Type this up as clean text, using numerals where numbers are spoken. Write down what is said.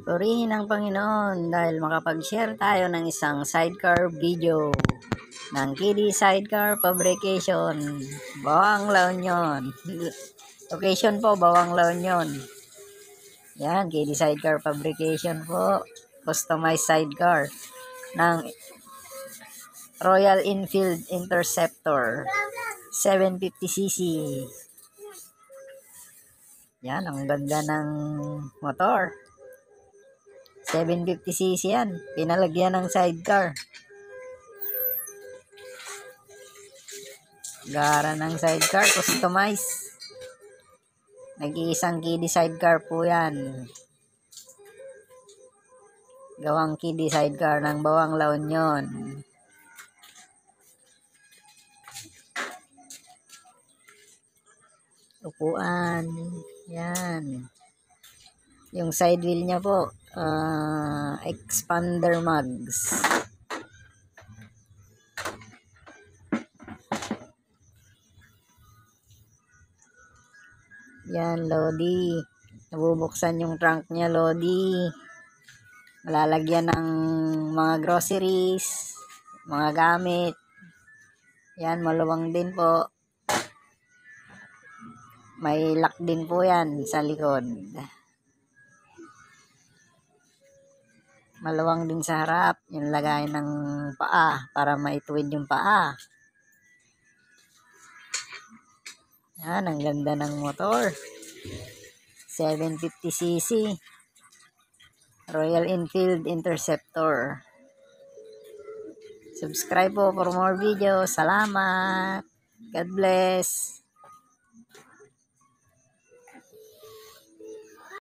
Purihin ang Panginoon dahil makapag-share tayo ng isang sidecar video ng Kiddy Sidecar Fabrication. Bawang La Union. Location po, Bawang La Union. Yan, Kiddy Sidecar Fabrication po. Customized sidecar ng Royal Enfield Interceptor 750cc. Yan, ang ganda ng motor. 750cc yan. Pinalagyan ng sidecar. Gara ng sidecar, customize. Nag-iisang Kiddy sidecar po yan. Gawang Kiddy sidecar ng Bawang La Union. Upuan. Yan. Yung side wheel niya po, expander mugs. Yan, Lodi. Nabubuksan yung trunk niya, Lodi. Malalagyan ng mga groceries, mga gamit. Yan, maluwang din po. May lock din po yan sa likod. Maluwang din sa harap. Yung lagay ng paa para maituwid yung paa. Yan, ang ganda ng motor. 750cc. Royal Enfield Interceptor. Subscribe po for more videos. Salamat. God bless.